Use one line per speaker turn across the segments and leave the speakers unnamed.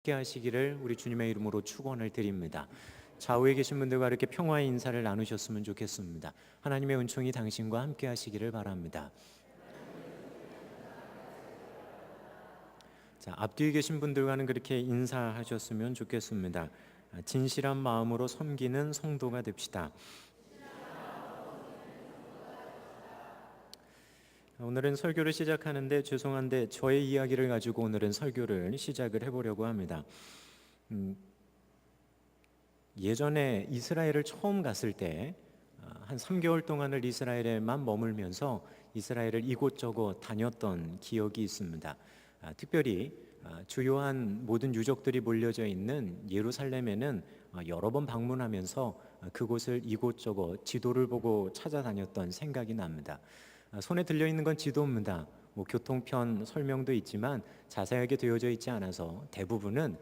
함께 하시기를 우리 주님의 이름으로 축원을 드립니다. 좌우에 계신 분들과 이렇게 평화의 인사를 나누셨으면 좋겠습니다. 하나님의 은총이 당신과 함께 하시기를 바랍니다. 자, 앞뒤에 계신 분들과는 그렇게 인사하셨으면 좋겠습니다. 진실한 마음으로 섬기는 성도가 됩시다. 오늘은 설교를 시작하는데 죄송한데 저의 이야기를 가지고 오늘은 설교를 시작을 해보려고 합니다. 예전에 이스라엘을 처음 갔을 때 한 3개월 동안을 이스라엘에만 머물면서 이스라엘을 이곳저곳 다녔던 기억이 있습니다. 특별히 주요한 모든 유적들이 몰려져 있는 예루살렘에는 여러 번 방문하면서 그곳을 이곳저곳 지도를 보고 찾아다녔던 생각이 납니다. 손에 들려있는 건 지도입니다. 교통편 설명도 있지만 자세하게 되어져 있지 않아서 대부분은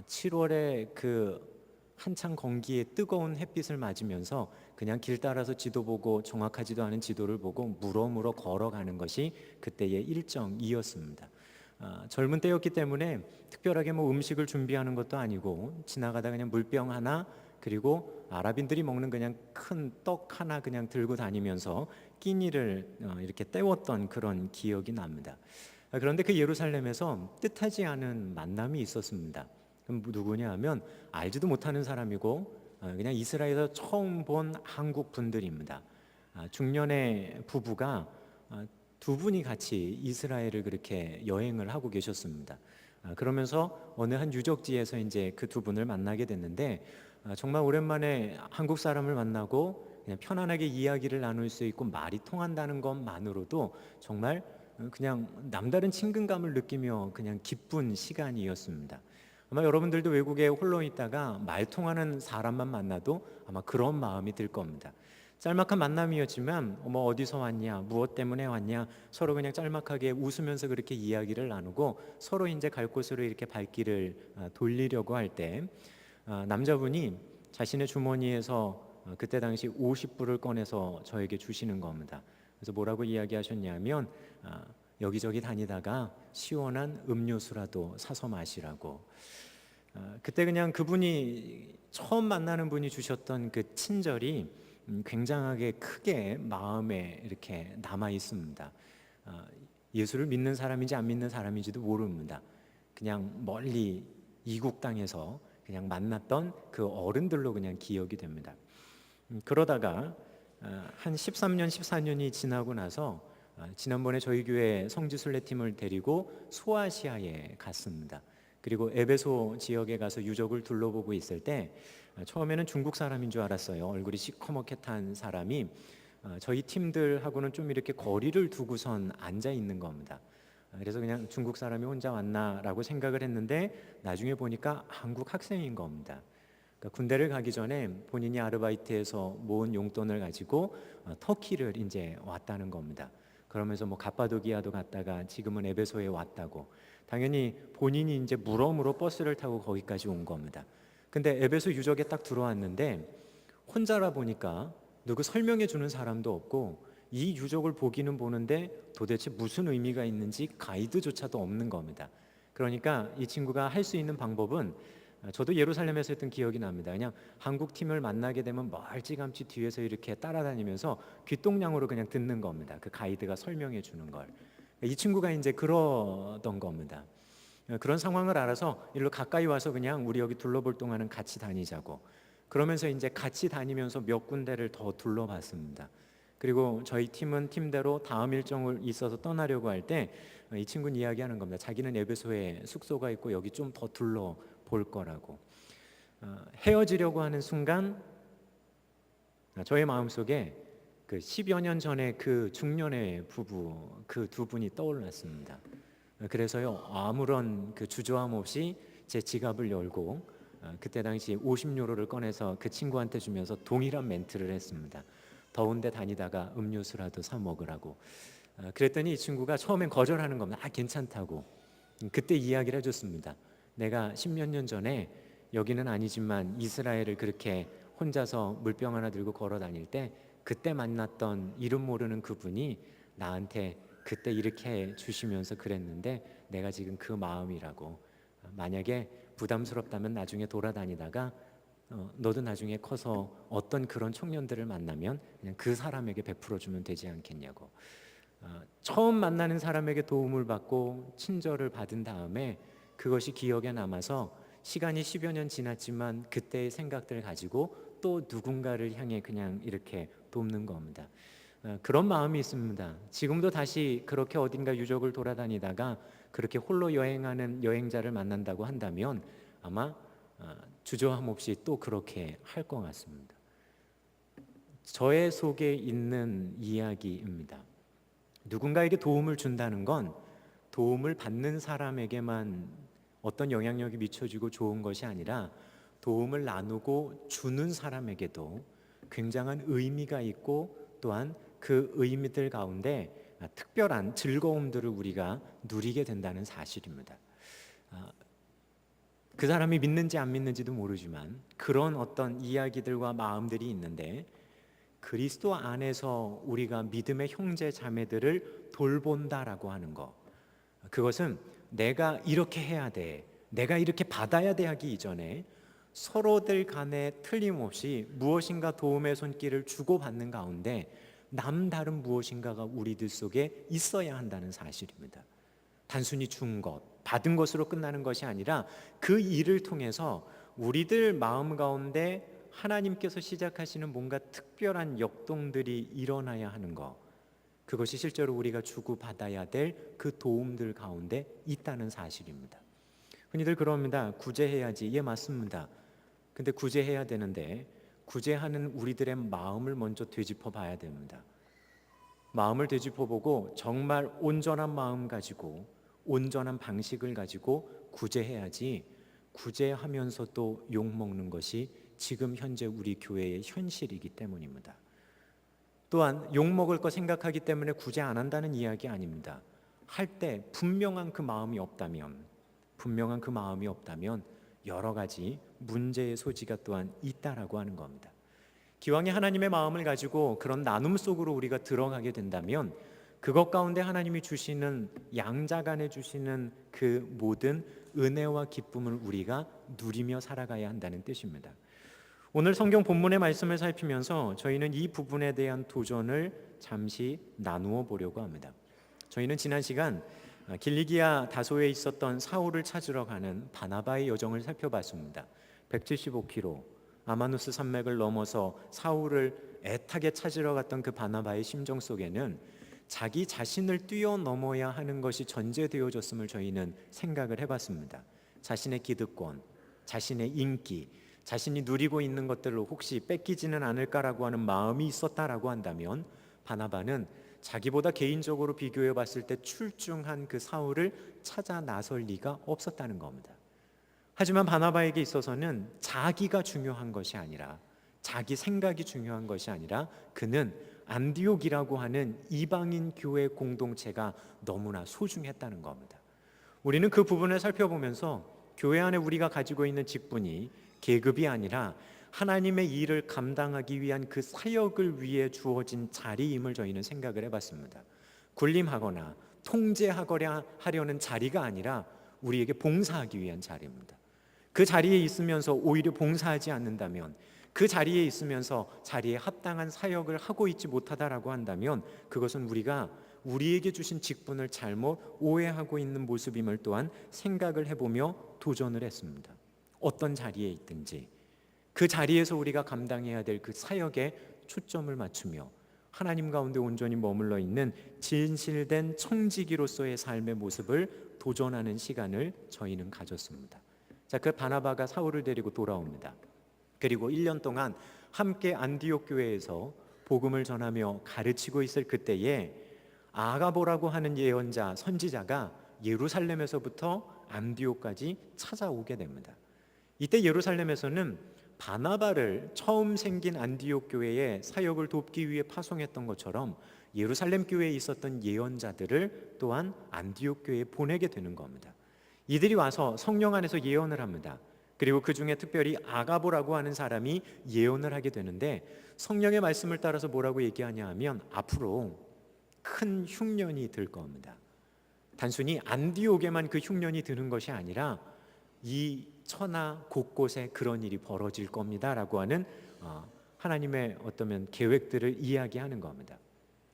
7월에 그 한창 건기에 뜨거운 햇빛을 맞으면서 그냥 길 따라서 지도 보고 정확하지도 않은 지도를 보고 물어물어 걸어가는 것이 그때의 일정이었습니다. 젊은 때였기 때문에 특별하게 음식을 준비하는 것도 아니고 지나가다 그냥 물병 하나 그리고 아랍인들이 먹는 그냥 큰 떡 하나 그냥 들고 다니면서 끼니를 이렇게 때웠던 그런 기억이 납니다. 그런데 그 예루살렘에서 뜻하지 않은 만남이 있었습니다. 그럼 누구냐 하면 알지도 못하는 사람이고 그냥 이스라엘에서 처음 본 한국 분들입니다. 중년의 부부가 두 분이 같이 이스라엘을 그렇게 여행을 하고 계셨습니다. 그러면서 어느 한 유적지에서 이제 그 두 분을 만나게 됐는데 정말 오랜만에 한국 사람을 만나고 그냥 편안하게 이야기를 나눌 수 있고 말이 통한다는 것만으로도 정말 그냥 남다른 친근감을 느끼며 그냥 기쁜 시간이었습니다. 아마 여러분들도 외국에 홀로 있다가 말 통하는 사람만 만나도 아마 그런 마음이 들 겁니다. 짤막한 만남이었지만 어디서 왔냐, 무엇 때문에 왔냐 서로 그냥 짤막하게 웃으면서 그렇게 이야기를 나누고 서로 이제 갈 곳으로 이렇게 발길을 돌리려고 할 때 남자분이 자신의 주머니에서 그때 당시 50불을 꺼내서 저에게 주시는 겁니다. 그래서 뭐라고 이야기하셨냐면 여기저기 다니다가 시원한 음료수라도 사서 마시라고. 그때 그냥 그분이 처음 만나는 분이 주셨던 그 친절이 굉장하게 크게 마음에 이렇게 남아 있습니다. 예수를 믿는 사람인지 안 믿는 사람인지도 모릅니다. 그냥 멀리 이국 땅에서 그냥 만났던 그 어른들로 그냥 기억이 됩니다. 그러다가 한 13년, 14년이 지나고 나서 지난번에 저희 교회 성지순례팀을 데리고 소아시아에 갔습니다. 그리고 에베소 지역에 가서 유적을 둘러보고 있을 때 처음에는 중국 사람인 줄 알았어요. 얼굴이 시커멓게 탄 사람이 저희 팀들하고는 좀 이렇게 거리를 두고선 앉아 있는 겁니다. 그래서 그냥 중국 사람이 혼자 왔나라고 생각을 했는데 나중에 보니까 한국 학생인 겁니다. 그러니까 군대를 가기 전에 본인이 아르바이트해서 모은 용돈을 가지고 터키를 이제 왔다는 겁니다. 그러면서 갑바도기아도 갔다가 지금은 에베소에 왔다고. 당연히 본인이 이제 물어물어 버스를 타고 거기까지 온 겁니다. 근데 에베소 유적에 딱 들어왔는데 혼자라 보니까 누구 설명해 주는 사람도 없고 이 유적을 보기는 보는데 도대체 무슨 의미가 있는지 가이드조차도 없는 겁니다. 그러니까 이 친구가 할 수 있는 방법은 저도 예루살렘에서 했던 기억이 납니다. 그냥 한국 팀을 만나게 되면 멀찌감치 뒤에서 이렇게 따라다니면서 귓동냥으로 그냥 듣는 겁니다. 그 가이드가 설명해 주는 걸. 이 친구가 이제 그러던 겁니다. 그런 상황을 알아서 일로 가까이 와서 그냥 우리 여기 둘러볼 동안은 같이 다니자고. 그러면서 이제 같이 다니면서 몇 군데를 더 둘러봤습니다. 그리고 저희 팀은 팀대로 다음 일정을 있어서 떠나려고 할 때 이 친구는 이야기하는 겁니다. 자기는 에베소에 숙소가 있고 여기 좀 더 둘러볼 거라고. 헤어지려고 하는 순간 저의 마음속에 그 10여 년 전에 그 중년의 부부 그 두 분이 떠올랐습니다. 그래서요 아무런 그 주저함 없이 제 지갑을 열고 그때 당시 50유로를 꺼내서 그 친구한테 주면서 동일한 멘트를 했습니다. 더운데 다니다가 음료수라도 사 먹으라고. 그랬더니 이 친구가 처음엔 거절하는 겁니다. 괜찮다고. 그때 이야기를 해줬습니다. 내가 10몇 년 전에 여기는 아니지만 이스라엘을 그렇게 혼자서 물병 하나 들고 걸어 다닐 때 그때 만났던 이름 모르는 그분이 나한테 그때 이렇게 해 주시면서 그랬는데 내가 지금 그 마음이라고. 만약에 부담스럽다면 나중에 돌아다니다가 너도 나중에 커서 어떤 그런 청년들을 만나면 그냥 그 사람에게 베풀어 주면 되지 않겠냐고. 처음 만나는 사람에게 도움을 받고 친절을 받은 다음에 그것이 기억에 남아서 시간이 10여 년 지났지만 그때의 생각들을 가지고 또 누군가를 향해 그냥 이렇게 돕는 겁니다. 그런 마음이 있습니다. 지금도 다시 그렇게 어딘가 유적을 돌아다니다가 그렇게 홀로 여행하는 여행자를 만난다고 한다면 아마 주저함 없이 또 그렇게 할 것 같습니다. 저의 속에 있는 이야기입니다. 누군가에게 도움을 준다는 건 도움을 받는 사람에게만 어떤 영향력이 미쳐지고 좋은 것이 아니라 도움을 나누고 주는 사람에게도 굉장한 의미가 있고 또한 그 의미들 가운데 특별한 즐거움들을 우리가 누리게 된다는 사실입니다. 그 사람이 믿는지 안 믿는지도 모르지만 그런 어떤 이야기들과 마음들이 있는데 그리스도 안에서 우리가 믿음의 형제 자매들을 돌본다라고 하는 것, 그것은 내가 이렇게 해야 돼, 내가 이렇게 받아야 돼 하기 이전에 서로들 간에 틀림없이 무엇인가 도움의 손길을 주고받는 가운데 남다른 무엇인가가 우리들 속에 있어야 한다는 사실입니다. 단순히 준 것, 받은 것으로 끝나는 것이 아니라 그 일을 통해서 우리들 마음 가운데 하나님께서 시작하시는 뭔가 특별한 역동들이 일어나야 하는 것, 그것이 실제로 우리가 주고받아야 될 그 도움들 가운데 있다는 사실입니다. 흔히들 그럽니다. 구제해야지. 예, 맞습니다. 근데 구제해야 되는데 구제하는 우리들의 마음을 먼저 되짚어 봐야 됩니다. 마음을 되짚어 보고 정말 온전한 마음 가지고 온전한 방식을 가지고 구제해야지, 구제하면서도 욕먹는 것이 지금 현재 우리 교회의 현실이기 때문입니다. 또한 욕먹을 거 생각하기 때문에 구제 안 한다는 이야기 아닙니다. 할 때 분명한 그 마음이 없다면 여러 가지 문제의 소지가 또한 있다라고 하는 겁니다. 기왕에 하나님의 마음을 가지고 그런 나눔 속으로 우리가 들어가게 된다면 그것 가운데 하나님이 주시는 양자간에 주시는 그 모든 은혜와 기쁨을 우리가 누리며 살아가야 한다는 뜻입니다. 오늘 성경 본문의 말씀을 살피면서 저희는 이 부분에 대한 도전을 잠시 나누어 보려고 합니다. 저희는 지난 시간 길리기아 다소에 있었던 사울을 찾으러 가는 바나바의 여정을 살펴봤습니다. 175km 아마누스 산맥을 넘어서 사울을 애타게 찾으러 갔던 그 바나바의 심정 속에는 자기 자신을 뛰어넘어야 하는 것이 전제되어졌음을 저희는 생각을 해봤습니다. 자신의 기득권, 자신의 인기, 자신이 누리고 있는 것들을 혹시 뺏기지는 않을까라고 하는 마음이 있었다라고 한다면 바나바는 자기보다 개인적으로 비교해 봤을 때 출중한 그 사울을 찾아 나설 리가 없었다는 겁니다. 하지만 바나바에게 있어서는 자기가 중요한 것이 아니라, 자기 생각이 중요한 것이 아니라 그는 안디옥이라고 하는 이방인 교회 공동체가 너무나 소중했다는 겁니다. 우리는 그 부분을 살펴보면서 교회 안에 우리가 가지고 있는 직분이 계급이 아니라 하나님의 일을 감당하기 위한 그 사역을 위해 주어진 자리임을 저희는 생각을 해봤습니다. 군림하거나 통제하거나 하려는 자리가 아니라 우리에게 봉사하기 위한 자리입니다. 그 자리에 있으면서 오히려 봉사하지 않는다면, 그 자리에 있으면서 자리에 합당한 사역을 하고 있지 못하다라고 한다면 그것은 우리가 우리에게 주신 직분을 잘못 오해하고 있는 모습임을 또한 생각을 해보며 도전을 했습니다. 어떤 자리에 있든지 그 자리에서 우리가 감당해야 될 그 사역에 초점을 맞추며 하나님 가운데 온전히 머물러 있는 진실된 청지기로서의 삶의 모습을 도전하는 시간을 저희는 가졌습니다. 자, 그 바나바가 사울을 데리고 돌아옵니다. 그리고 1년 동안 함께 안디옥 교회에서 복음을 전하며 가르치고 있을 그때에 아가보라고 하는 예언자, 선지자가 예루살렘에서부터 안디옥까지 찾아오게 됩니다. 이때 예루살렘에서는 바나바를 처음 생긴 안디옥 교회에 사역을 돕기 위해 파송했던 것처럼 예루살렘 교회에 있었던 예언자들을 또한 안디옥 교회에 보내게 되는 겁니다. 이들이 와서 성령 안에서 예언을 합니다. 그리고 그 중에 특별히 아가보라고 하는 사람이 예언을 하게 되는데 성령의 말씀을 따라서 뭐라고 얘기하냐 하면 앞으로 큰 흉년이 들 겁니다. 단순히 안디옥에만 그 흉년이 드는 것이 아니라 이 천하 곳곳에 그런 일이 벌어질 겁니다라고 하는 하나님의 어떠면 계획들을 이야기하는 겁니다.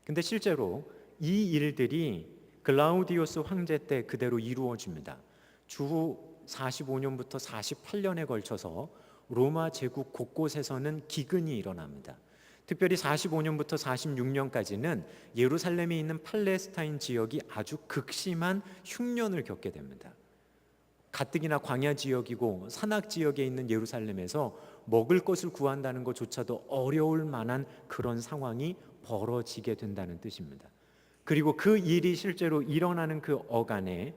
근데 실제로 이 일들이 글라우디오스 황제 때 그대로 이루어집니다. 주후 45년부터 48년에 걸쳐서 로마 제국 곳곳에서는 기근이 일어납니다. 특별히 45년부터 46년까지는 예루살렘에 있는 팔레스타인 지역이 아주 극심한 흉년을 겪게 됩니다. 가뜩이나 광야 지역이고 산악 지역에 있는 예루살렘에서 먹을 것을 구한다는 것조차도 어려울 만한 그런 상황이 벌어지게 된다는 뜻입니다. 그리고 그 일이 실제로 일어나는 그 어간에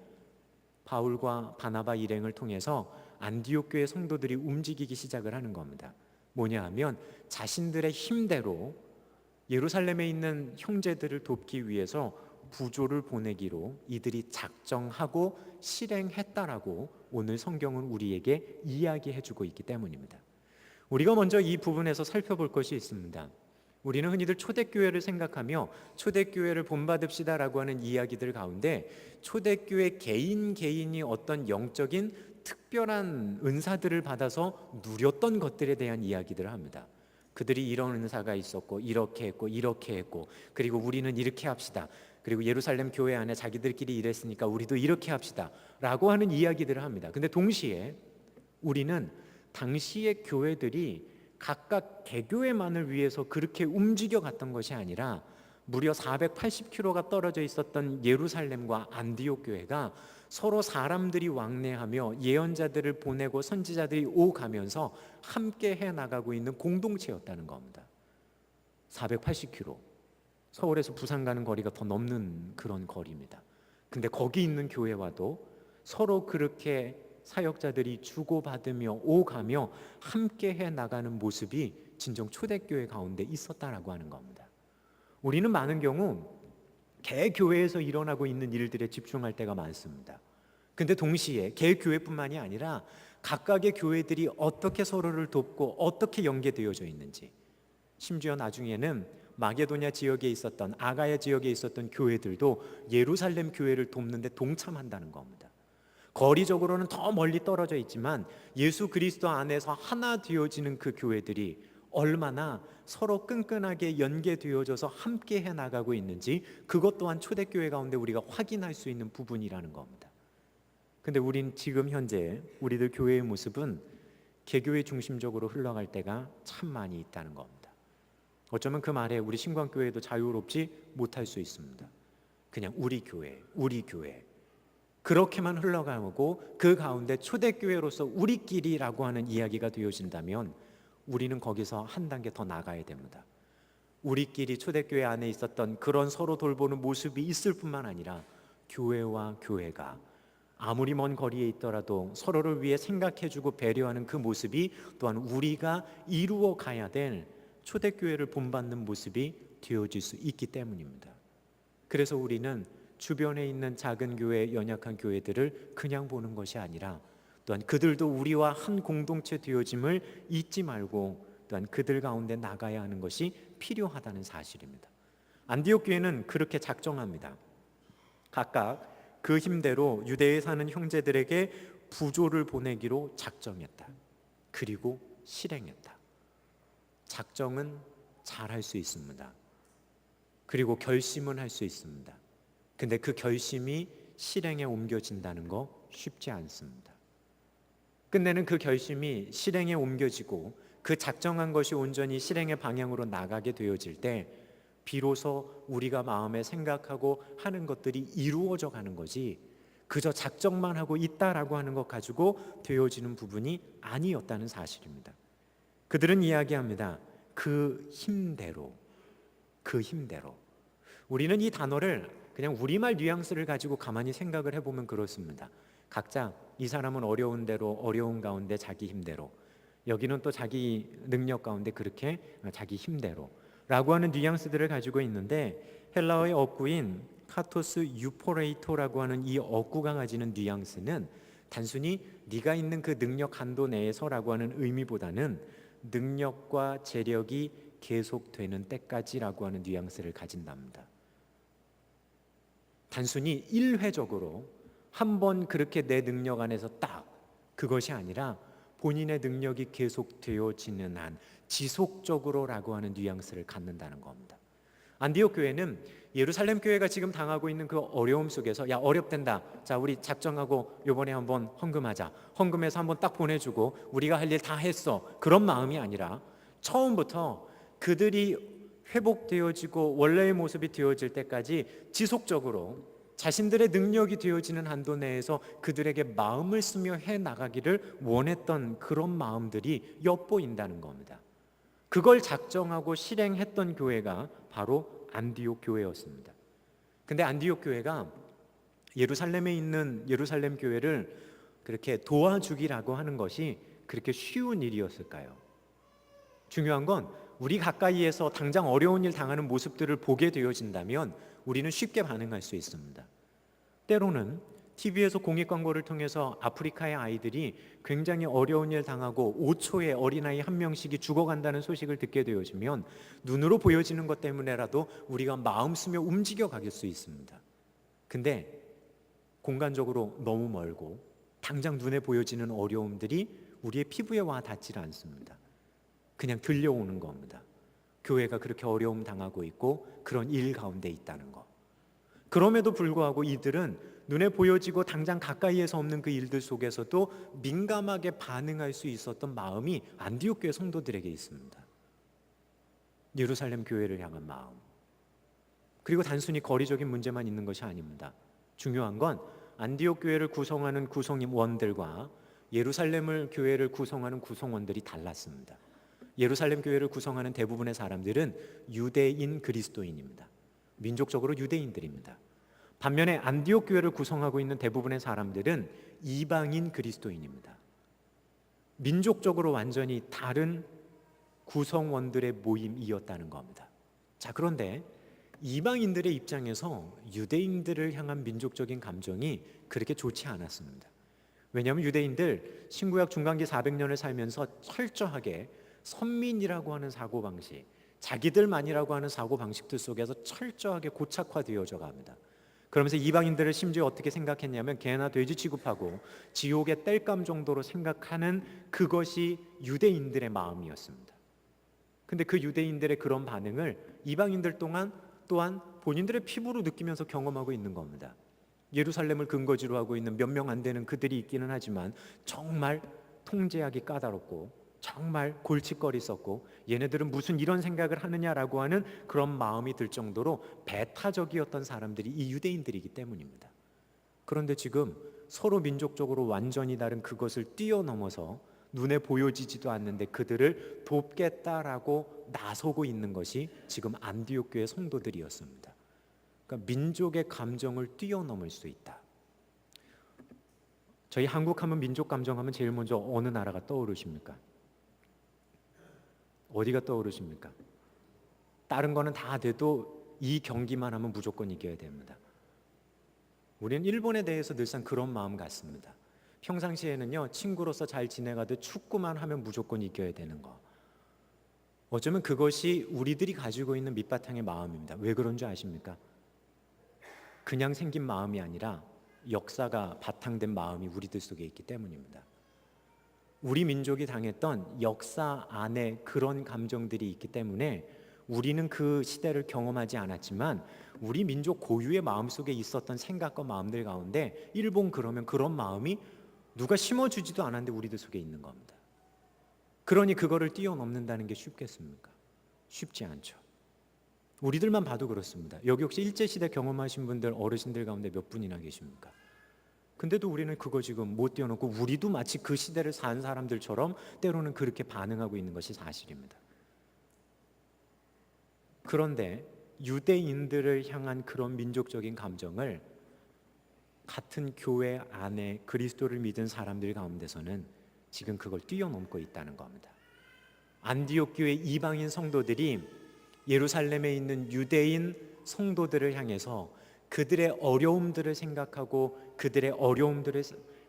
바울과 바나바 일행을 통해서 안디옥 교회 성도들이 움직이기 시작을 하는 겁니다. 뭐냐 하면 자신들의 힘대로 예루살렘에 있는 형제들을 돕기 위해서 부조를 보내기로 이들이 작정하고 실행했다라고 오늘 성경은 우리에게 이야기해주고 있기 때문입니다. 우리가 먼저 이 부분에서 살펴볼 것이 있습니다. 우리는 흔히들 초대교회를 생각하며 초대교회를 본받읍시다라고 하는 이야기들 가운데 초대교회 개인이 어떤 영적인 특별한 은사들을 받아서 누렸던 것들에 대한 이야기들을 합니다. 그들이 이런 은사가 있었고 이렇게 했고 그리고 우리는 이렇게 합시다. 그리고 예루살렘 교회 안에 자기들끼리 이랬으니까 우리도 이렇게 합시다 라고 하는 이야기들을 합니다. 근데 동시에 우리는 당시의 교회들이 각각 개교회만을 위해서 그렇게 움직여 갔던 것이 아니라 무려 480km가 떨어져 있었던 예루살렘과 안디옥 교회가 서로 사람들이 왕래하며 예언자들을 보내고 선지자들이 오가면서 함께 해나가고 있는 공동체였다는 겁니다. 480km, 서울에서 부산 가는 거리가 더 넘는 그런 거리입니다. 근데 거기 있는 교회와도 서로 그렇게 사역자들이 주고받으며 오가며 함께 해나가는 모습이 진정 초대교회 가운데 있었다라고 하는 겁니다. 우리는 많은 경우 개교회에서 일어나고 있는 일들에 집중할 때가 많습니다. 근데 동시에 개교회뿐만이 아니라 각각의 교회들이 어떻게 서로를 돕고 어떻게 연계되어져 있는지, 심지어 나중에는 마게도냐 지역에 있었던 아가야 지역에 있었던 교회들도 예루살렘 교회를 돕는 데 동참한다는 겁니다. 거리적으로는 더 멀리 떨어져 있지만 예수 그리스도 안에서 하나 되어지는 그 교회들이 얼마나 서로 끈끈하게 연계되어져서 함께 해나가고 있는지 그것 또한 초대교회 가운데 우리가 확인할 수 있는 부분이라는 겁니다. 근데 우린 지금 현재 우리들 교회의 모습은 개교회 중심적으로 흘러갈 때가 참 많이 있다는 겁니다. 어쩌면 그 말에 우리 신광교회도 자유롭지 못할 수 있습니다. 그냥 우리 교회 그렇게만 흘러가고 그 가운데 초대교회로서 우리끼리라고 하는 이야기가 되어진다면 우리는 거기서 한 단계 더 나가야 됩니다. 우리끼리 초대교회 안에 있었던 그런 서로 돌보는 모습이 있을 뿐만 아니라 교회와 교회가 아무리 먼 거리에 있더라도 서로를 위해 생각해주고 배려하는 그 모습이 또한 우리가 이루어 가야 될 초대교회를 본받는 모습이 되어질 수 있기 때문입니다. 그래서 우리는 주변에 있는 작은 교회, 연약한 교회들을 그냥 보는 것이 아니라 또한 그들도 우리와 한 공동체 되어짐을 잊지 말고 또한 그들 가운데 나가야 하는 것이 필요하다는 사실입니다. 안디옥 교회는 그렇게 작정합니다. 각각 그 힘대로 유대에 사는 형제들에게 부조를 보내기로 작정했다. 그리고 실행했다. 작정은 잘 할 수 있습니다. 그리고 결심은 할 수 있습니다. 근데 그 결심이 실행에 옮겨진다는 거 쉽지 않습니다. 끝내는 그 결심이 실행에 옮겨지고 그 작정한 것이 온전히 실행의 방향으로 나가게 되어질 때 비로소 우리가 마음에 생각하고 하는 것들이 이루어져 가는 거지 그저 작정만 하고 있다라고 하는 것 가지고 되어지는 부분이 아니었다는 사실입니다. 그들은 이야기합니다. 그 힘대로. 우리는 이 단어를 그냥 우리말 뉘앙스를 가지고 가만히 생각을 해보면 그렇습니다. 각자 이 사람은 어려운 대로 어려운 가운데 자기 힘대로, 여기는 또 자기 능력 가운데 그렇게 자기 힘대로 라고 하는 뉘앙스들을 가지고 있는데 헬라어의 어구인 카토스 유포레이토라고 하는 이 어구가 가지는 뉘앙스는 단순히 네가 있는 그 능력 한도 내에서라고 하는 의미보다는 능력과 재력이 계속되는 때까지라고 하는 뉘앙스를 가진답니다. 단순히 일회적으로 한번 그렇게 내 능력 안에서 딱 그것이 아니라 본인의 능력이 계속되어지는 한 지속적으로라고 하는 뉘앙스를 갖는다는 겁니다. 안디옥 교회는 예루살렘 교회가 지금 당하고 있는 그 어려움 속에서 야 어렵단다. 자 우리 작정하고 요번에 한번 헌금하자. 헌금해서 한번 딱 보내주고 우리가 할 일 다 했어. 그런 마음이 아니라 처음부터 그들이 회복되어지고 원래의 모습이 되어질 때까지 지속적으로 자신들의 능력이 되어지는 한도 내에서 그들에게 마음을 쓰며 해나가기를 원했던 그런 마음들이 엿보인다는 겁니다. 그걸 작정하고 실행했던 교회가 바로 안디옥 교회였습니다. 근데 안디옥 교회가 예루살렘에 있는 예루살렘 교회를 그렇게 도와주기라고 하는 것이 그렇게 쉬운 일이었을까요? 중요한 건 우리 가까이에서 당장 어려운 일 당하는 모습들을 보게 되어진다면 우리는 쉽게 반응할 수 있습니다. 때로는 TV에서 공익 광고를 통해서 아프리카의 아이들이 굉장히 어려운 일 당하고 5초에 어린아이 한 명씩이 죽어간다는 소식을 듣게 되어지면 눈으로 보여지는 것 때문에라도 우리가 마음 쓰며 움직여 가길 수 있습니다. 근데 공간적으로 너무 멀고 당장 눈에 보여지는 어려움들이 우리의 피부에 와 닿질 않습니다. 그냥 들려오는 겁니다. 교회가 그렇게 어려움 당하고 있고 그런 일 가운데 있다는 것. 그럼에도 불구하고 이들은 눈에 보여지고 당장 가까이에서 없는 그 일들 속에서도 민감하게 반응할 수 있었던 마음이 안디옥 교회 성도들에게 있습니다. 예루살렘 교회를 향한 마음. 그리고 단순히 거리적인 문제만 있는 것이 아닙니다. 중요한 건 안디옥 교회를 구성하는 구성원들과 예루살렘 교회를 구성하는 구성원들이 달랐습니다. 예루살렘 교회를 구성하는 대부분의 사람들은 유대인 그리스도인입니다. 민족적으로 유대인들입니다. 반면에 안디옥 교회를 구성하고 있는 대부분의 사람들은 이방인 그리스도인입니다. 민족적으로 완전히 다른 구성원들의 모임이었다는 겁니다. 자, 그런데 이방인들의 입장에서 유대인들을 향한 민족적인 감정이 그렇게 좋지 않았습니다. 왜냐하면 유대인들 신구약 중간기 400년을 살면서 철저하게 선민이라고 하는 사고방식, 자기들만이라고 하는 사고방식들 속에서 철저하게 고착화되어져 갑니다. 그러면서 이방인들을 심지어 어떻게 생각했냐면 개나 돼지 취급하고 지옥의 땔감 정도로 생각하는 그것이 유대인들의 마음이었습니다. 근데 그 유대인들의 그런 반응을 이방인들 또한 본인들의 피부로 느끼면서 경험하고 있는 겁니다. 예루살렘을 근거지로 하고 있는 몇 명 안 되는 그들이 있기는 하지만 정말 통제하기 까다롭고 정말 골칫거리 썼고 얘네들은 무슨 이런 생각을 하느냐라고 하는 그런 마음이 들 정도로 배타적이었던 사람들이 이 유대인들이기 때문입니다. 그런데 지금 서로 민족적으로 완전히 다른 그것을 뛰어넘어서 눈에 보여지지도 않는데 그들을 돕겠다라고 나서고 있는 것이 지금 안디옥 교회 성도들이었습니다. 그러니까 민족의 감정을 뛰어넘을 수 있다. 저희 한국 하면 민족 감정 하면 제일 먼저 어느 나라가 떠오르십니까? 어디가 떠오르십니까? 다른 거는 다 돼도 이 경기만 하면 무조건 이겨야 됩니다. 우리는 일본에 대해서 늘상 그런 마음 같습니다. 평상시에는요 친구로서 잘 지내가도 축구만 하면 무조건 이겨야 되는 거. 어쩌면 그것이 우리들이 가지고 있는 밑바탕의 마음입니다. 왜 그런 줄 아십니까? 그냥 생긴 마음이 아니라 역사가 바탕된 마음이 우리들 속에 있기 때문입니다. 우리 민족이 당했던 역사 안에 그런 감정들이 있기 때문에 우리는 그 시대를 경험하지 않았지만 우리 민족 고유의 마음속에 있었던 생각과 마음들 가운데 일본 그러면 그런 마음이 누가 심어주지도 않았는데 우리들 속에 있는 겁니다. 그러니 그거를 뛰어넘는다는 게 쉽겠습니까? 쉽지 않죠. 우리들만 봐도 그렇습니다. 여기 혹시 일제시대 경험하신 분들 어르신들 가운데 몇 분이나 계십니까? 근데도 우리는 그거 지금 못 뛰어넘고 우리도 마치 그 시대를 산 사람들처럼 때로는 그렇게 반응하고 있는 것이 사실입니다. 그런데 유대인들을 향한 그런 민족적인 감정을 같은 교회 안에 그리스도를 믿은 사람들 가운데서는 지금 그걸 뛰어넘고 있다는 겁니다. 안디옥 교회 이방인 성도들이 예루살렘에 있는 유대인 성도들을 향해서 그들의 어려움들을 생각하고 그들의 어려움들을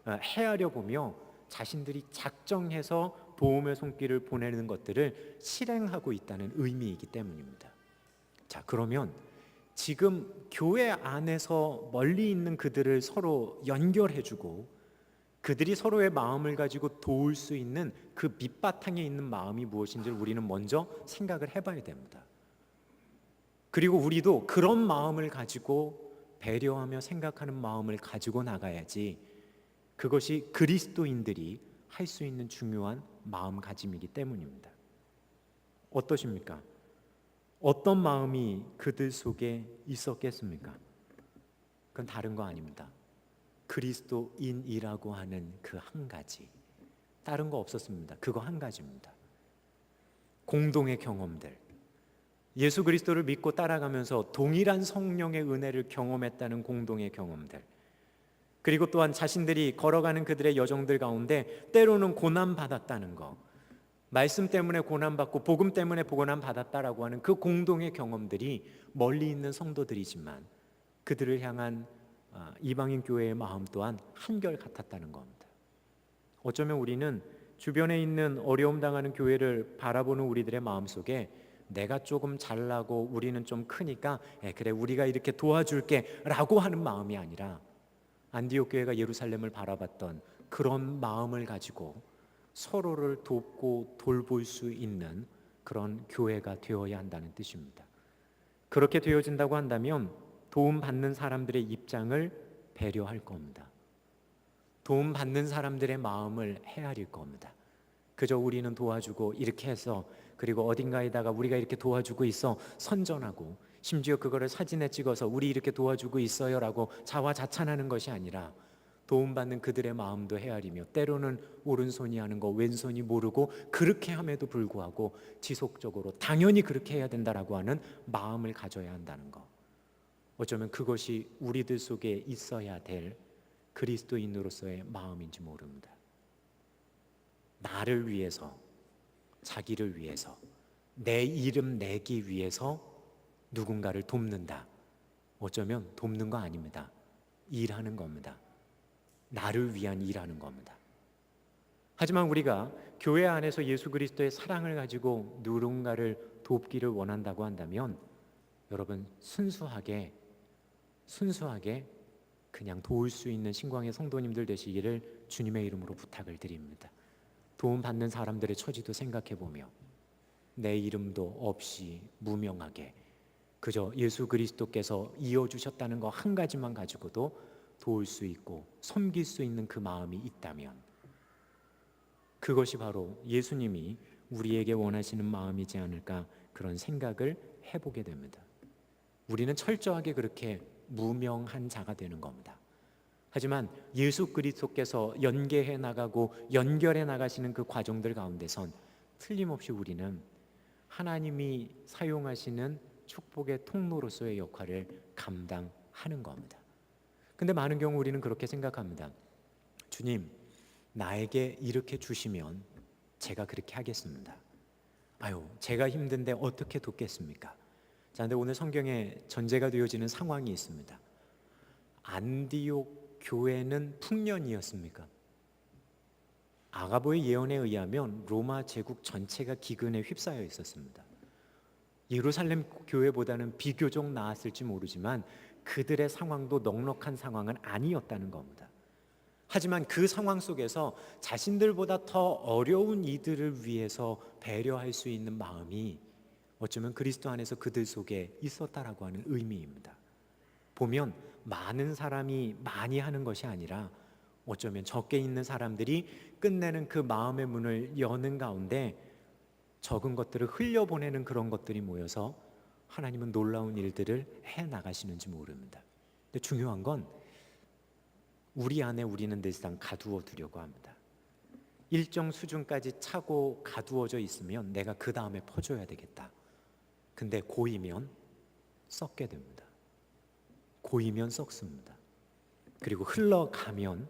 헤아려 보며 자신들이 작정해서 도움의 손길을 보내는 것들을 실행하고 있다는 의미이기 때문입니다. 자, 그러면 지금 교회 안에서 멀리 있는 그들을 서로 연결해주고 그들이 서로의 마음을 가지고 도울 수 있는 그 밑바탕에 있는 마음이 무엇인지를 우리는 먼저 생각을 해봐야 됩니다. 그리고 우리도 그런 마음을 가지고 배려하며 생각하는 마음을 가지고 나가야지, 그것이 그리스도인들이 할 수 있는 중요한 마음가짐이기 때문입니다. 어떠십니까? 어떤 마음이 그들 속에 있었겠습니까? 그건 다른 거 아닙니다. 그리스도인이라고 하는 그 한 가지, 다른 거 없었습니다. 그거 한 가지입니다. 공동의 경험들, 예수 그리스도를 믿고 따라가면서 동일한 성령의 은혜를 경험했다는 공동의 경험들, 그리고 또한 자신들이 걸어가는 그들의 여정들 가운데 때로는 고난받았다는 거, 말씀 때문에 고난받고 복음 때문에 고난받았다라고 하는 그 공동의 경험들이 멀리 있는 성도들이지만 그들을 향한 이방인 교회의 마음 또한 한결같았다는 겁니다. 어쩌면 우리는 주변에 있는 어려움 당하는 교회를 바라보는 우리들의 마음속에 내가 조금 잘나고 우리는 좀 크니까 그래 우리가 이렇게 도와줄게 라고 하는 마음이 아니라, 안디옥 교회가 예루살렘을 바라봤던 그런 마음을 가지고 서로를 돕고 돌볼 수 있는 그런 교회가 되어야 한다는 뜻입니다. 그렇게 되어진다고 한다면 도움받는 사람들의 입장을 배려할 겁니다. 도움받는 사람들의 마음을 헤아릴 겁니다. 그저 우리는 도와주고 이렇게 해서, 그리고 어딘가에다가 우리가 이렇게 도와주고 있어 선전하고, 심지어 그거를 사진에 찍어서 우리 이렇게 도와주고 있어요 라고 자화자찬하는 것이 아니라, 도움받는 그들의 마음도 헤아리며 때로는 오른손이 하는 거 왼손이 모르고 그렇게 함에도 불구하고 지속적으로 당연히 그렇게 해야 된다라고 하는 마음을 가져야 한다는 거, 어쩌면 그것이 우리들 속에 있어야 될 그리스도인으로서의 마음인지 모릅니다. 나를 위해서, 자기를 위해서, 내 이름 내기 위해서 누군가를 돕는다, 어쩌면 돕는 거 아닙니다. 일하는 겁니다. 나를 위한 일하는 겁니다. 하지만 우리가 교회 안에서 예수 그리스도의 사랑을 가지고 누군가를 돕기를 원한다고 한다면, 여러분 순수하게 그냥 도울 수 있는 신광의 성도님들 되시기를 주님의 이름으로 부탁을 드립니다. 도움받는 사람들의 처지도 생각해보며 내 이름도 없이 무명하게 그저 예수 그리스도께서 이어주셨다는 거 한 가지만 가지고도 도울 수 있고 섬길 수 있는 그 마음이 있다면, 그것이 바로 예수님이 우리에게 원하시는 마음이지 않을까, 그런 생각을 해보게 됩니다. 우리는 철저하게 그렇게 무명한 자가 되는 겁니다. 하지만 예수 그리스도께서 연계해 나가고 연결해 나가시는 그 과정들 가운데선 틀림없이 우리는 하나님이 사용하시는 축복의 통로로서의 역할을 감당하는 겁니다. 근데 많은 경우 우리는 그렇게 생각합니다. 주님, 나에게 이렇게 주시면 제가 그렇게 하겠습니다. 제가 힘든데 어떻게 돕겠습니까? 자, 근데 오늘 성경에 전제가 되어지는 상황이 있습니다. 안디옥 교회는 풍년이었습니까? 아가보의 예언에 의하면 로마 제국 전체가 기근에 휩싸여 있었습니다. 예루살렘 교회보다는 비교적 나았을지 모르지만 그들의 상황도 넉넉한 상황은 아니었다는 겁니다. 하지만 그 상황 속에서 자신들보다 더 어려운 이들을 위해서 배려할 수 있는 마음이 어쩌면 그리스도 안에서 그들 속에 있었다라고 하는 의미입니다. 보면 많은 사람이 많이 하는 것이 아니라 어쩌면 적게 있는 사람들이 끝내는 그 마음의 문을 여는 가운데 적은 것들을 흘려보내는 그런 것들이 모여서 하나님은 놀라운 일들을 해나가시는지 모릅니다. 근데 중요한 건 우리 안에 우리는 늘상 가두어 두려고 합니다. 일정 수준까지 차고 가두어져 있으면 내가 그 다음에 퍼줘야 되겠다. 근데 고이면 썩게 됩니다. 고이면 썩습니다. 그리고 흘러가면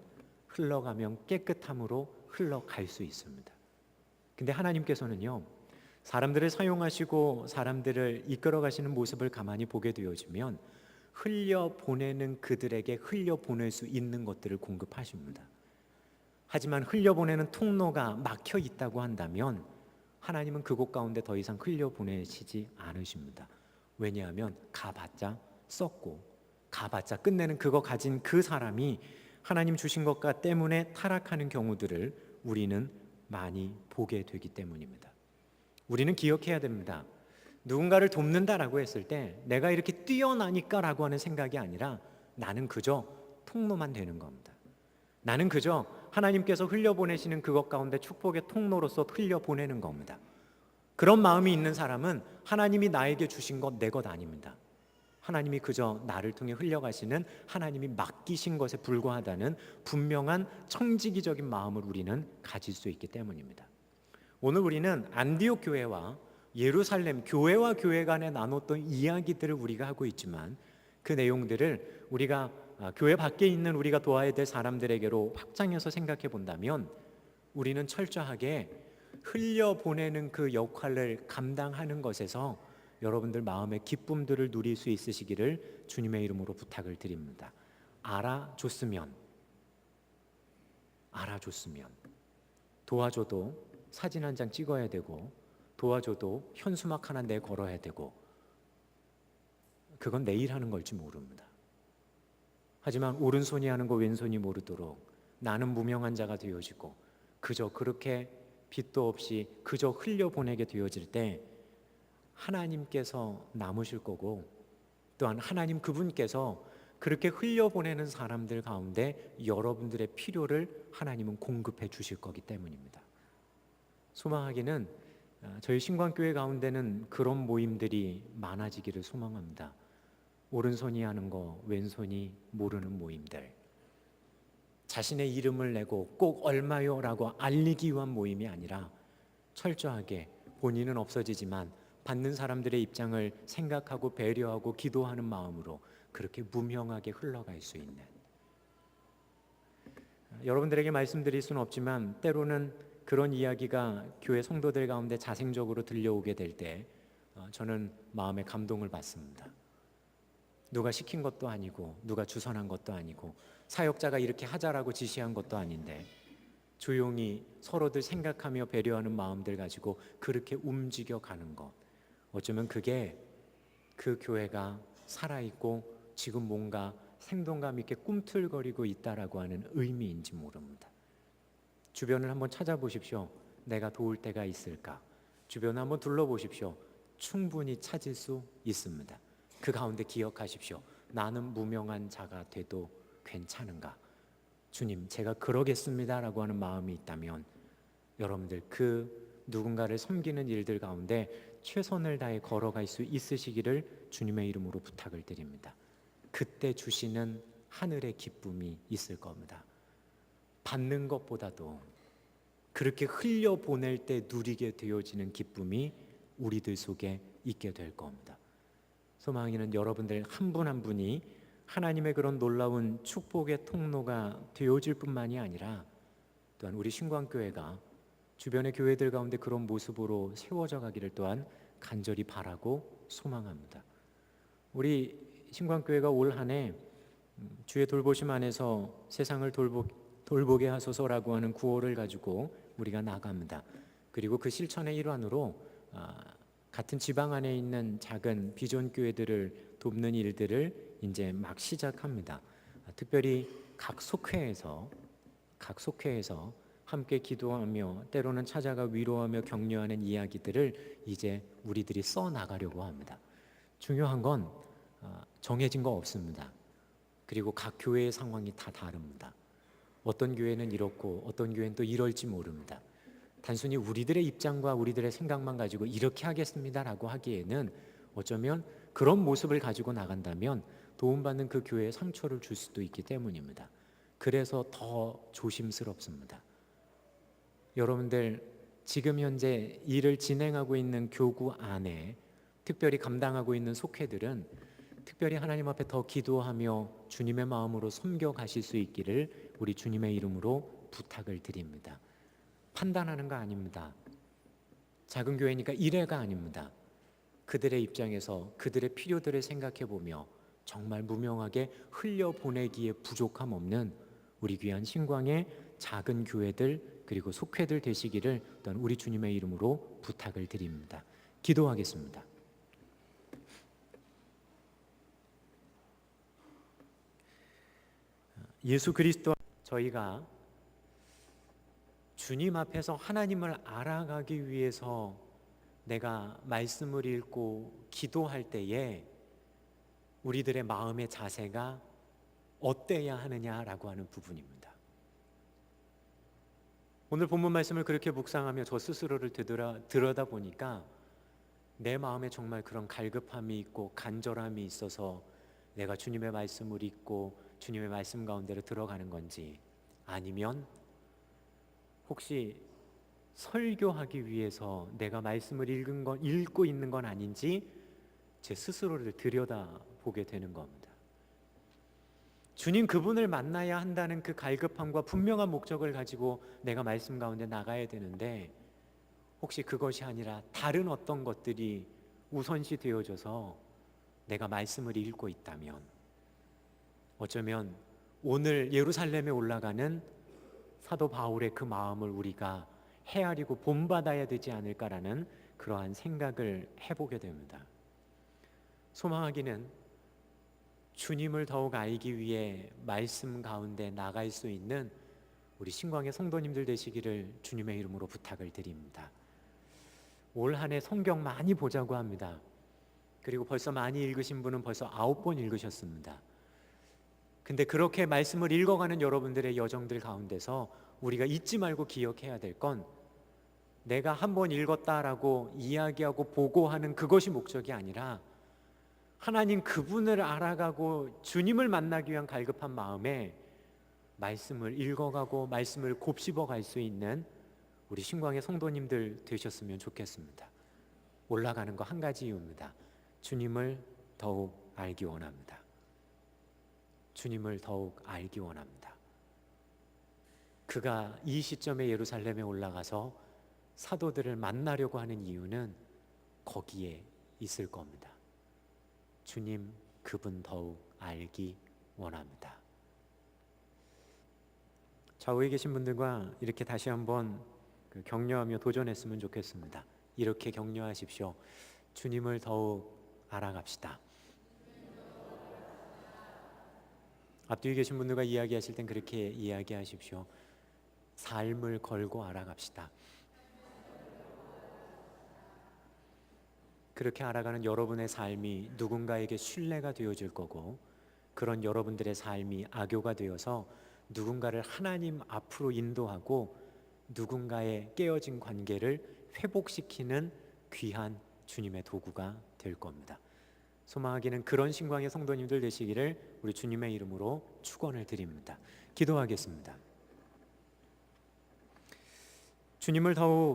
깨끗함으로 흘러갈 수 있습니다. 근데 하나님께서는요, 사람들을 사용하시고 사람들을 이끌어 가시는 모습을 가만히 보게 되어지면 흘려보내는 그들에게 흘려보낼 수 있는 것들을 공급하십니다. 하지만 흘려보내는 통로가 막혀 있다고 한다면 하나님은 그곳 가운데 더 이상 흘려보내시지 않으십니다. 왜냐하면 가봤자 썩고 가봤자 끝내는 그거 가진 그 사람이 하나님 주신 것과 때문에 타락하는 경우들을 우리는 많이 보게 되기 때문입니다. 우리는 기억해야 됩니다. 누군가를 돕는다라고 했을 때 내가 이렇게 뛰어나니까라고 하는 생각이 아니라 나는 그저 통로만 되는 겁니다. 나는 그저 하나님께서 흘려보내시는 그것 가운데 축복의 통로로서 흘려보내는 겁니다. 그런 마음이 있는 사람은 하나님이 나에게 주신 것 내 것 아닙니다. 하나님이 그저 나를 통해 흘려가시는 하나님이 맡기신 것에 불과하다는 분명한 청지기적인 마음을 우리는 가질 수 있기 때문입니다. 오늘 우리는 안디옥 교회와 예루살렘 교회와 교회 간에 나눴던 이야기들을 우리가 하고 있지만 그 내용들을 우리가 교회 밖에 있는 우리가 도와야 될 사람들에게로 확장해서 생각해 본다면 우리는 철저하게 흘려보내는 그 역할을 감당하는 것에서 여러분들 마음의 기쁨들을 누릴 수 있으시기를 주님의 이름으로 부탁을 드립니다. 알아줬으면 도와줘도 사진 한 장 찍어야 되고 도와줘도 현수막 하나 내 걸어야 되고 그건 내일 하는 걸지 모릅니다. 하지만 오른손이 하는 거 왼손이 모르도록 나는 무명한 자가 되어지고 그저 그렇게 빛도 없이 그저 흘려보내게 되어질 때 하나님께서 남으실 거고 또한 하나님 그분께서 그렇게 흘려보내는 사람들 가운데 여러분들의 필요를 하나님은 공급해 주실 거기 때문입니다. 소망하기는 저희 신광교회 가운데는 그런 모임들이 많아지기를 소망합니다. 오른손이 하는 거 왼손이 모르는 모임들, 자신의 이름을 내고 꼭 얼마요 라고 알리기 위한 모임이 아니라 철저하게 본인은 없어지지만 받는 사람들의 입장을 생각하고 배려하고 기도하는 마음으로 그렇게 무명하게 흘러갈 수 있는, 여러분들에게 말씀드릴 수는 없지만 때로는 그런 이야기가 교회 성도들 가운데 자생적으로 들려오게 될 때 저는 마음에 감동을 받습니다. 누가 시킨 것도 아니고 누가 주선한 것도 아니고 사역자가 이렇게 하자라고 지시한 것도 아닌데 조용히 서로들 생각하며 배려하는 마음들 가지고 그렇게 움직여가는 것, 어쩌면 그게 그 교회가 살아있고 지금 뭔가 생동감 있게 꿈틀거리고 있다라고 하는 의미인지 모릅니다. 주변을 한번 찾아보십시오. 내가 도울 때가 있을까? 주변을 한번 둘러보십시오. 충분히 찾을 수 있습니다. 그 가운데 기억하십시오. 나는 무명한 자가 돼도 괜찮은가? 주님, 제가 그러겠습니다 라고 하는 마음이 있다면 여러분들 그 누군가를 섬기는 일들 가운데 최선을 다해 걸어갈 수 있으시기를 주님의 이름으로 부탁을 드립니다. 그때 주시는 하늘의 기쁨이 있을 겁니다. 받는 것보다도 그렇게 흘려보낼 때 누리게 되어지는 기쁨이 우리들 속에 있게 될 겁니다. 소망이는 여러분들 한 분 한 분이 하나님의 그런 놀라운 축복의 통로가 되어질 뿐만이 아니라 또한 우리 신광교회가 주변의 교회들 가운데 그런 모습으로 세워져 가기를 또한 간절히 바라고 소망합니다. 우리 신광교회가 올 한 해 주의 돌보심 안에서 세상을 돌보게 하소서라고 하는 구호를 가지고 우리가 나갑니다. 그리고 그 실천의 일환으로 같은 지방 안에 있는 작은 비전 교회들을 돕는 일들을 이제 막 시작합니다. 특별히 각 속회에서 함께 기도하며 때로는 찾아가 위로하며 격려하는 이야기들을 이제 우리들이 써 나가려고 합니다. 중요한 건 정해진 거 없습니다. 그리고 각 교회의 상황이 다 다릅니다. 어떤 교회는 이렇고 어떤 교회는 또 이럴지 모릅니다. 단순히 우리들의 입장과 우리들의 생각만 가지고 이렇게 하겠습니다라고 하기에는 어쩌면 그런 모습을 가지고 나간다면 도움받는 그 교회에 상처를 줄 수도 있기 때문입니다. 그래서 더 조심스럽습니다. 여러분들 지금 현재 일을 진행하고 있는 교구 안에 특별히 감당하고 있는 속회들은 특별히 하나님 앞에 더 기도하며 주님의 마음으로 섬겨 가실 수 있기를 우리 주님의 이름으로 부탁을 드립니다. 판단하는 거 아닙니다. 작은 교회니까 이래가 아닙니다. 그들의 입장에서 그들의 필요들을 생각해 보며 정말 무명하게 흘려보내기에 부족함 없는 우리 귀한 신광의 작은 교회들 그리고 속회들 되시기를 또한 우리 주님의 이름으로 부탁을 드립니다. 기도하겠습니다. 예수 그리스도 저희가 주님 앞에서 하나님을 알아가기 위해서 내가 말씀을 읽고 기도할 때에 우리들의 마음의 자세가 어때야 하느냐라고 하는 부분입니다. 오늘 본문 말씀을 그렇게 묵상하며 저 스스로를 들여다보니까 내 마음에 정말 그런 갈급함이 있고 간절함이 있어서 내가 주님의 말씀을 읽고 주님의 말씀 가운데로 들어가는 건지, 아니면 혹시 설교하기 위해서 내가 말씀을 읽고 있는 건 아닌지 제 스스로를 들여다보게 되는 겁니다. 주님 그분을 만나야 한다는 그 갈급함과 분명한 목적을 가지고 내가 말씀 가운데 나가야 되는데, 혹시 그것이 아니라 다른 어떤 것들이 우선시 되어져서 내가 말씀을 읽고 있다면, 어쩌면 오늘 예루살렘에 올라가는 사도 바울의 그 마음을 우리가 헤아리고 본받아야 되지 않을까라는 그러한 생각을 해보게 됩니다. 소망하기는 주님을 더욱 알기 위해 말씀 가운데 나갈 수 있는 우리 신광의 성도님들 되시기를 주님의 이름으로 부탁을 드립니다. 올 한 해 성경 많이 보자고 합니다. 그리고 벌써 많이 읽으신 분은 벌써 9번 읽으셨습니다. 근데 그렇게 말씀을 읽어가는 여러분들의 여정들 가운데서 우리가 잊지 말고 기억해야 될 건, 내가 한 번 읽었다라고 이야기하고 보고하는 그것이 목적이 아니라 하나님 그분을 알아가고 주님을 만나기 위한 갈급한 마음에 말씀을 읽어가고 말씀을 곱씹어 갈 수 있는 우리 신광의 성도님들 되셨으면 좋겠습니다. 올라가는 거 한 가지 이유입니다. 주님을 더욱 알기 원합니다. 주님을 더욱 알기 원합니다. 그가 이 시점에 예루살렘에 올라가서 사도들을 만나려고 하는 이유는 거기에 있을 겁니다. 주님 그분 더욱 알기 원합니다. 좌우에 계신 분들과 이렇게 다시 한번 격려하며 도전했으면 좋겠습니다. 이렇게 격려하십시오. 주님을 더욱 알아갑시다. 앞뒤에 계신 분들과 이야기하실 땐 그렇게 이야기하십시오. 삶을 걸고 알아갑시다. 그렇게 알아가는 여러분의 삶이 누군가에게 신뢰가 되어질 거고, 그런 여러분들의 삶이 악교가 되어서 누군가를 하나님 앞으로 인도하고 누군가의 깨어진 관계를 회복시키는 귀한 주님의 도구가 될 겁니다. 소망하기는 그런 신광의 성도님들 되시기를 우리 주님의 이름으로 축원을 드립니다. 기도하겠습니다. 주님을 더욱